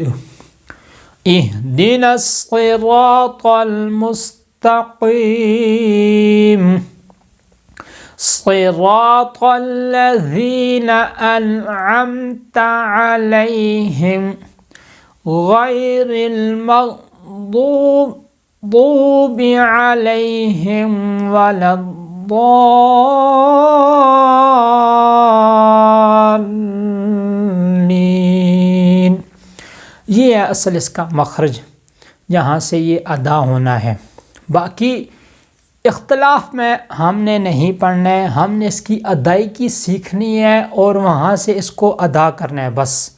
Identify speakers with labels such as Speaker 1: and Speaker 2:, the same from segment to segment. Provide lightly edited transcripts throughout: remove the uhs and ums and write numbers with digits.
Speaker 1: اهدنا الصراط المستقيم صراط الذين أنعمت عليهم غير المغضوب عليهم ولا الضالين۔ یہ ہے اصل اس کا مخرج، جہاں سے یہ ادا ہونا ہے۔ باقی اختلاف میں ہم نے نہیں پڑھنا ہے، ہم نے اس کی ادائیگی سیکھنی ہے اور وہاں سے اس کو ادا کرنا ہے بس۔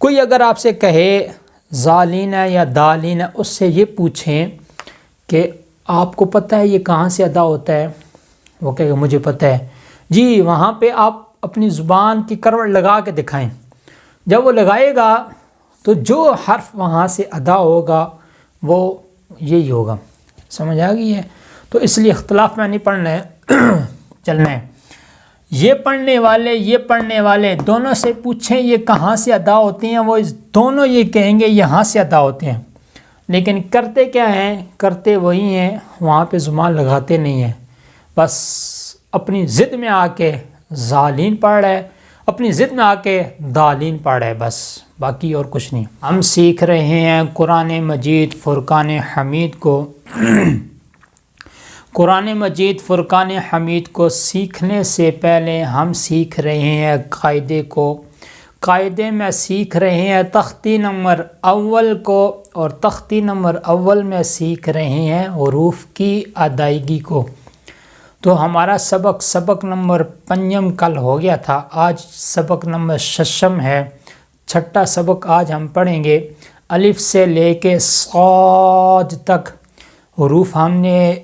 Speaker 1: کوئی اگر آپ سے کہے ظالین ہے یا دالین ہے، اس سے یہ پوچھیں کہ آپ کو پتہ ہے یہ کہاں سے ادا ہوتا ہے؟ وہ کہے گا مجھے پتہ ہے جی۔ وہاں پہ آپ اپنی زبان کی کروٹ لگا کے دکھائیں، جب وہ لگائے گا تو جو حرف وہاں سے ادا ہوگا وہ یہی ہوگا۔ سمجھ آ گئی ہے؟ تو اس لیے اختلاف میں نہیں پڑھنا ہے، چلنا ہے۔ یہ پڑھنے والے دونوں سے پوچھیں یہ کہاں سے ادا ہوتے ہیں، وہ دونوں یہ کہیں گے یہاں سے ادا ہوتے ہیں، لیکن کرتے کیا ہیں؟ کرتے وہی ہیں، وہاں پہ زبان لگاتے نہیں ہیں، بس اپنی ضد میں آ کے ظالین پڑھ رہا ہے، اپنی ضد میں آ کے دالین پڑھ رہا ہے، بس باقی اور کچھ نہیں۔ ہم سیکھ رہے ہیں قرآن مجید فرقان حمید کو۔ قرآن مجید فرقان حمید کو سیکھنے سے پہلے ہم سیکھ رہے ہیں قاعدے کو۔ قاعدے میں سیکھ رہے ہیں تختی نمبر اول کو، اور تختی نمبر اول میں سیکھ رہے ہیں حروف کی ادائیگی کو۔ تو ہمارا سبق نمبر 5 کل ہو گیا تھا، آج سبق نمبر 6 ہے، چھٹا سبق آج ہم پڑھیں گے۔ الف سے لے کے صاد تک حروف ہم نے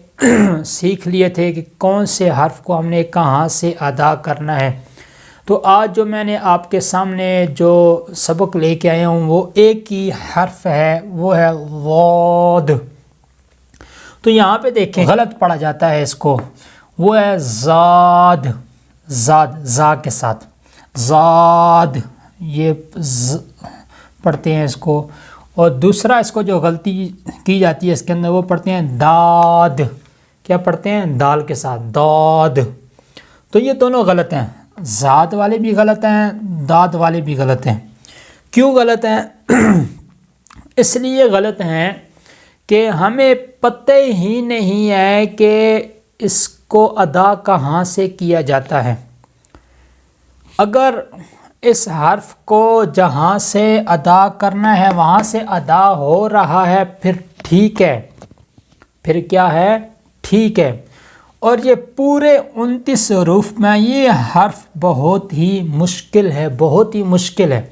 Speaker 1: سیکھ لیے تھے کہ کون سے حرف کو ہم نے کہاں سے ادا کرنا ہے۔ تو آج جو میں نے آپ کے سامنے جو سبق لے کے آیا ہوں وہ ایک ہی حرف ہے، وہ ہے ضاد۔ تو یہاں پہ دیکھیں غلط پڑھا جاتا ہے اس کو، وہ ہے زاد، زا کے ساتھ زاد، یہ پڑھتے ہیں اس کو۔ اور دوسرا اس کو جو غلطی کی جاتی ہے اس کے اندر، وہ پڑھتے ہیں داد، کیا پڑھتے ہیں؟ دال کے ساتھ داد۔ تو یہ دونوں غلط ہیں، زاد والے بھی غلط ہیں، داد والے بھی غلط ہیں۔ کیوں غلط ہیں؟ اس لیے غلط ہیں کہ ہمیں پتہ ہی نہیں ہے کہ اس کو ادا کہاں سے کیا جاتا ہے۔ اگر اس حرف کو جہاں سے ادا کرنا ہے وہاں سے ادا ہو رہا ہے پھر ٹھیک ہے، پھر کیا ہے؟ ٹھیک ہے۔ اور یہ پورے 29 حروف میں یہ حرف بہت ہی مشکل ہے، بہت ہی مشکل ہے،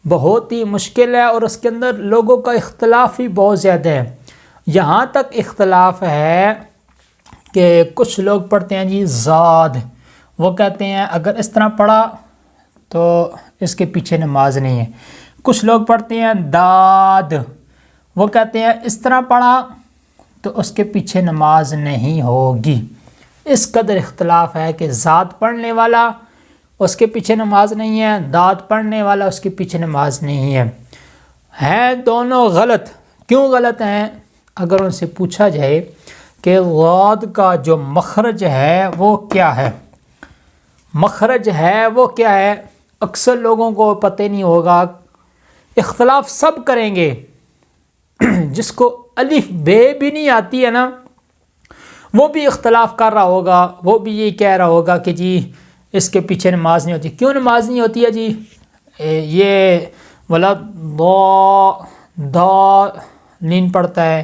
Speaker 1: بہت ہی مشکل ہے، اور اس کے اندر لوگوں کا اختلاف بھی بہت زیادہ ہے۔ یہاں تک اختلاف ہے کہ کچھ لوگ پڑھتے ہیں جی زاد، وہ کہتے ہیں اگر اس طرح پڑھا تو اس کے پیچھے نماز نہیں ہے۔ کچھ لوگ پڑھتے ہیں داد، وہ کہتے ہیں اس طرح پڑھا تو اس کے پیچھے نماز نہیں ہوگی۔ اس قدر اختلاف ہے کہ زاد پڑھنے والا اس کے پیچھے نماز نہیں ہے، داد پڑھنے والا اس کے پیچھے نماز نہیں ہے۔ ہیں دونوں غلط۔ کیوں غلط ہیں؟ اگر ان سے پوچھا جائے کہ ضاد کا جو مخرج ہے وہ کیا ہے، مخرج ہے وہ کیا ہے، اکثر لوگوں کو پتہ نہیں ہوگا۔ اختلاف سب کریں گے، جس کو الف بے بھی نہیں آتی ہے نا وہ بھی اختلاف کر رہا ہوگا، وہ بھی یہ کہہ رہا ہوگا کہ جی اس کے پیچھے نماز نہیں ہوتی۔ کیوں نماز نہیں ہوتی ہے جی؟ یہ والا دالین پڑھتا ہے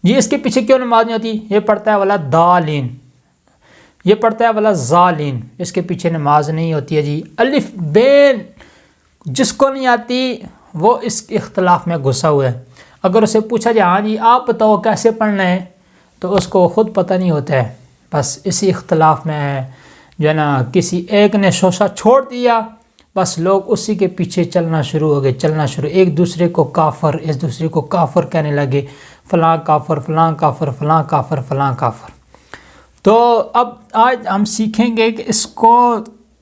Speaker 1: جی، اس کے پیچھے کیوں نماز نہیں ہوتی؟ یہ پڑھتا ہے والا دالین، یہ پڑھتا ہے والا ظالین، اس کے پیچھے نماز نہیں ہوتی ہے جی۔ الف بین جس کو نہیں آتی وہ اس اختلاف میں گھسا ہوا ہے۔ اگر اسے پوچھا جائے ہاں جی آپ بتاؤ کیسے پڑھنا ہے، تو اس کو خود پتہ نہیں ہوتا ہے، بس اسی اختلاف میں ہے جو ہے نا، کسی ایک نے شوشہ چھوڑ دیا، بس لوگ اسی کے پیچھے چلنا شروع ہو گئے، ایک دوسرے کو کافر، اس دوسرے کو کافر کہنے لگے، فلاں کافر فلاں کافر فلاں کافر فلاں کافر۔ تو اب آج ہم سیکھیں گے کہ اس کو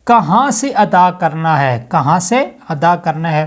Speaker 1: کہاں سے ادا کرنا ہے، کہاں سے ادا کرنا ہے۔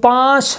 Speaker 1: 5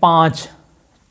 Speaker 1: 5,